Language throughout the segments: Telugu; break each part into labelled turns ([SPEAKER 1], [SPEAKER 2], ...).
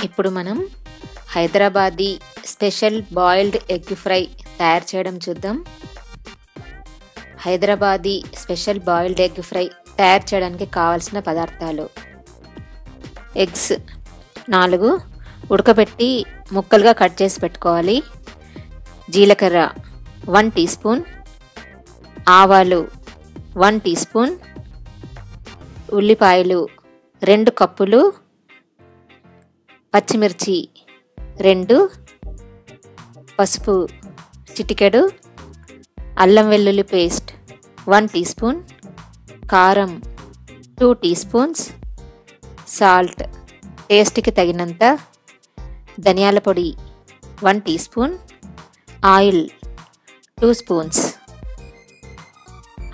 [SPEAKER 1] ఇప్పుడు మనం Hyderabadi special boiled egg fry తయారు చేయడం చూద్దాం. Hyderabadi special boiled egg fry తయారు చేయడానికి కావాల్సిన పదార్థాలు: ఎగ్స్ 4 ఉడకబెట్టి ముక్కలుగా కట్ చేసి పెట్టుకోవాలి, జీలకర్ర 1 టీ స్పూన్, ఆవాలు 1 టీ స్పూన్, ఉల్లిపాయలు 2 కప్పులు, పచ్చిమిర్చి 2, పసుపు చిటికెడు, అల్లం వెల్లుల్లి పేస్ట్ 1 టీ స్పూన్, కారం 2 టీ స్పూన్స్, సాల్ట్ టేస్ట్కి తగినంత, ధనియాల పొడి 1 teaspoon, oil 2 spoons.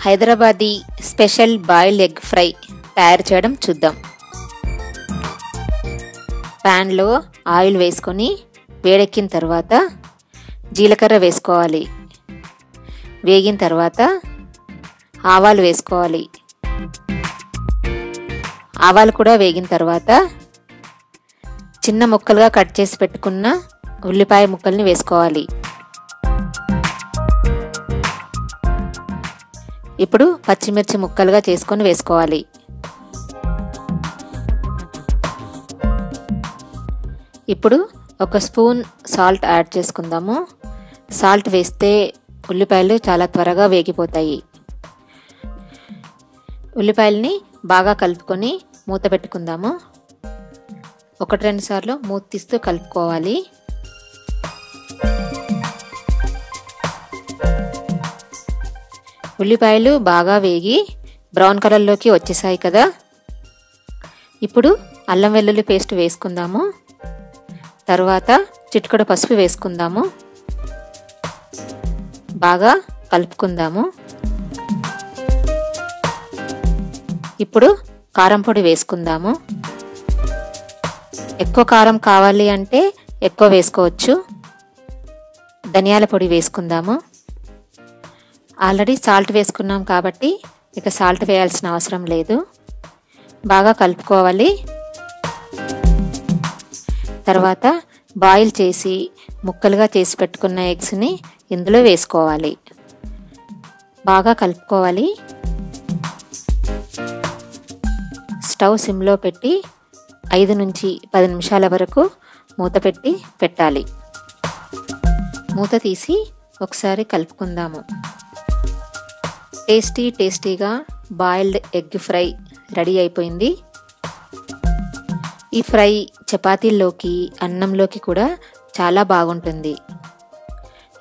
[SPEAKER 1] Hyderabadi special boiled egg fry తయారు చేయడం చూద్దాం. ప్యాన్లో ఆయిల్ వేసుకొని వేడెక్కిన తర్వాత జీలకర్ర వేసుకోవాలి. వేగిన తర్వాత ఆవాలు వేసుకోవాలి. ఆవాలు కూడా వేగిన తర్వాత చిన్న ముక్కలుగా కట్ చేసి పెట్టుకున్న ఉల్లిపాయ ముక్కల్ని వేసుకోవాలి. ఇప్పుడు పచ్చిమిర్చి ముక్కలుగా చేసుకొని వేసుకోవాలి. ఇప్పుడు 1 స్పూన్ సాల్ట్ యాడ్ చేసుకుందాము. సాల్ట్ వేస్తే ఉల్లిపాయలు చాలా త్వరగా వేగిపోతాయి. ఉల్లిపాయలని బాగా కలుపుకొని మూత పెట్టుకుందాము. 1-2 సార్లు మూత తీస్తూ కలుపుకోవాలి. ఉల్లిపాయలు బాగా వేగి బ్రౌన్ కలర్లోకి వచ్చేసాయి కదా. ఇప్పుడు అల్లం వెల్లుల్లి పేస్ట్ వేసుకుందాము. తర్వాత చిటికెడు పసుపు వేసుకుందాము. బాగా కలుపుకుందాము. ఇప్పుడు కారం పొడి వేసుకుందాము. ఎక్కువ కారం కావాలి అంటే ఎక్కువ వేసుకోవచ్చు. ధనియాల పొడి వేసుకుందాము. ఆల్రెడీ సాల్ట్ వేసుకున్నాం కాబట్టి ఇక సాల్ట్ వేయాల్సిన అవసరం లేదు. బాగా కలుపుకోవాలి. తర్వాత బాయిల్ చేసి ముక్కలుగా చేసి పెట్టుకున్న ఎగ్స్ని ఇందులో వేసుకోవాలి. బాగా కలుపుకోవాలి. స్టవ్ సిమ్లో పెట్టి 5 నుంచి 10 నిమిషాల వరకు మూత పెట్టి పెట్టాలి. మూత తీసి ఒకసారి కలుపుకుందాము. టేస్టీగా బాయిల్డ్ ఎగ్ ఫ్రై రెడీ అయిపోయింది. ఈ ఫ్రై చపాతీల్లోకి అన్నంలోకి కూడా చాలా బాగుంటుంది.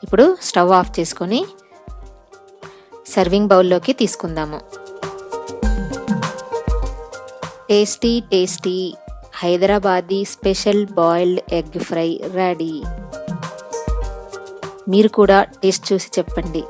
[SPEAKER 1] ఇప్పుడు స్టవ్ ఆఫ్ చేసుకొని సర్వింగ్ బౌల్లోకి తీసుకుందాము. Tasty Hyderabadi special boiled egg fry ready. మీరు కూడా టేస్ట్ చూసి చెప్పండి.